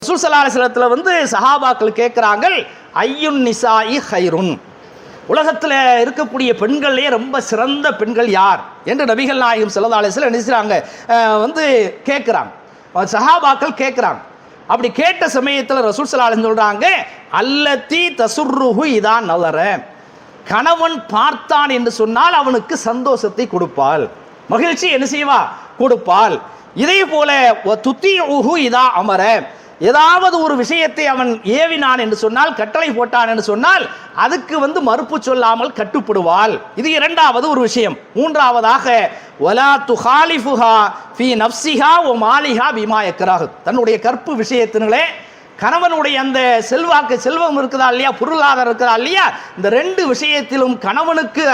ரசூல் ஸல்லல்லாஹு அலைஹி வஸல்லத்துல வந்து சஹாபாக்கள் கேட்குறாங்க, ஐயுன் நிசாஇ ஹைருன், உலகத்தில் இருக்கக்கூடிய பெண்கள்லேயே ரொம்ப சிறந்த பெண்கள் யார் என்று நபிகள் நாயகம் ஸல்லல்லாஹு அலைஹி வஸல்லம் நினைச்சாங்க வந்து கேட்குறாங்க, சஹாபாக்கள் கேட்குறாங்க. அப்படி கேட்ட சமயத்தில் ரசூல் ஸல்லல்லாஹு அலைஹி வஸல்லம் சொல்கிறாங்க, அல்லத்தி தசுர்ருஹு இதான் நலர, கணவன் பார்த்தான் என்று சொன்னால் அவனுக்கு சந்தோஷத்தை கொடுப்பாள், மகிழ்ச்சி என்ன செய்வா கொடுப்பாள். இதே போல துத்தியுஹு இதா அமர, ஏதாவது ஒரு விஷயத்தை அவன் ஏவினான் என்று சொன்னால், கட்டளை போட்டான் என்று சொன்னால் அதுக்கு வந்து மறுப்பு சொல்லாமல் கட்டுப்படுவாள். இது இரண்டாவது ஒரு விஷயம். மூன்றாவதாக வலா துஹாலிஃபுஹா ஃபீ நஃப்ஸிஹா வ மாலிஹா பிமா யக்ரஹு, தன்னுடைய கற்பு விஷயத்திலே கணவனுடைய அந்த செல்வம் இருக்குதா இல்லையா, பொருளாதாரம் இருக்குதா இல்லையா, இந்த ரெண்டு விஷயத்திலும் கணவனுக்கு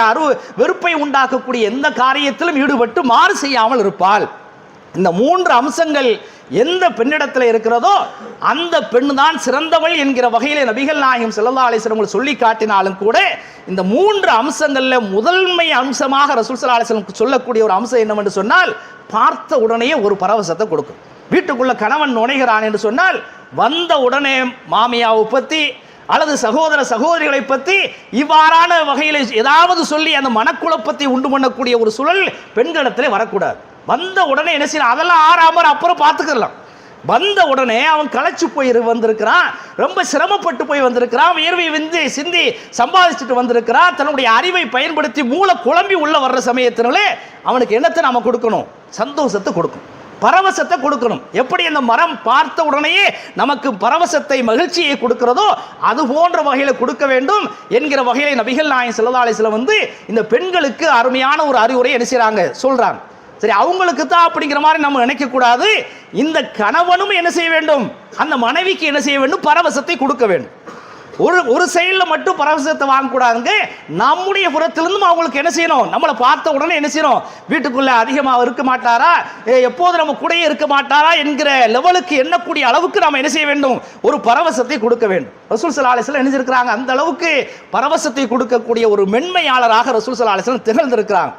வெறுப்பை உண்டாக்கக்கூடிய எந்த காரியத்திலும் ஈடுபட்டு மாறு செய்யாமல் இருப்பாள். இந்த மூன்று அம்சங்கள் எந்த பெண்ணிடத்தில் இருக்கிறதோ அந்த பெண் தான் சிறந்தவள் என்கிற வகையில் நபிகள் நாயகம் ஸல்லல்லாஹு அலைஹி வஸல்லம் சொல்லி காட்டினாலும் கூட, இந்த மூன்று அம்சங்களில் முதன்மை அம்சமாக ரசூல் ஸல்லல்லாஹு அலைஹி வஸல்லம் சொல்லக்கூடிய ஒரு அம்சம் என்னவென்று சொன்னால், பார்த்த உடனே ஒரு பரவசத்தை கொடுக்கும். வீட்டுக்குள்ள கணவன் நுழைகிறான் என்று சொன்னால் வந்த உடனே மாமியாவை பற்றி அல்லது சகோதர சகோதரிகளை பற்றி இவ்வாறான வகையில் ஏதாவது சொல்லி அந்த மனக்குழப்பத்தை உண்டு பண்ணக்கூடிய ஒரு சூழல் பெண்களிடத்திலே வரக்கூடாது. வந்த உடனே என்ன செய்யணும், அதெல்லாம் ஆறாம அப்புறம் பார்த்துக்கலாம். வந்த உடனே அவன் களைச்சு போய் வந்திருக்கிறான், ரொம்ப சிரமப்பட்டு போய் வந்திருக்கிறான், வியர்வை வந்து சிந்தி சம்பாதிச்சுட்டு வந்திருக்கிறான், தன்னுடைய அறிவை பயன்படுத்தி மூளை குழம்பி உள்ள வர்ற சமயத்தினாலே அவனுக்கு என்னத்தை நாம கொடுக்கணும், சந்தோஷத்தை கொடுக்கணும், பரவசத்தை கொடுக்கணும். எப்படி அந்த மரம் பார்த்த உடனேயே நமக்கு பரவசத்தை மகிழ்ச்சியை கொடுக்கிறதோ அது போன்ற வகையில் கொடுக்க வேண்டும் என்கிற வகையில் நபிகள் நாயகம் ஸல்லல்லாஹு அலைஹி வஸல்லம் வந்து இந்த பெண்களுக்கு அருமையான ஒரு அறிவுரை என்ன செய்றாங்க சொல்றாங்க. சரி, அவங்களுக்கு தான் அப்படிங்கிற மாதிரி நம்ம நினைக்க கூடாது. இந்த கணவனும் என்ன செய்ய வேண்டும், அந்த மனைவிக்கு என்ன செய்ய வேண்டும், பரவசத்தை கொடுக்க வேண்டும். ஒரு செயலில் மட்டும் பரவசத்தை வாங்கக்கூடாதுங்க. நம்முடைய புறத்திலிருந்தும் அவங்களுக்கு என்ன செய்யணும், நம்மளை பார்த்த உடனே என்ன செய்யணும், வீட்டுக்குள்ள அதிகமாக இருக்க மாட்டாரா, எப்போது நம்ம கூடயே இருக்க மாட்டாரா என்கிற லெவலுக்கு எண்ணக்கூடிய அளவுக்கு நாம் என்ன செய்ய வேண்டும், ஒரு பரவசத்தை கொடுக்க வேண்டும். ரசூல் ஸல்லல்லாஹு அலைஹி வஸல்லம் என்ன செய்திருக்கிறாங்க, அந்த அளவுக்கு பரவசத்தை கொடுக்கக்கூடிய ஒரு மென்மையாளராக ரசூல் ஸல்லல்லாஹு அலைஹி வஸல்லம் திகழ்ந்திருக்கிறாங்க.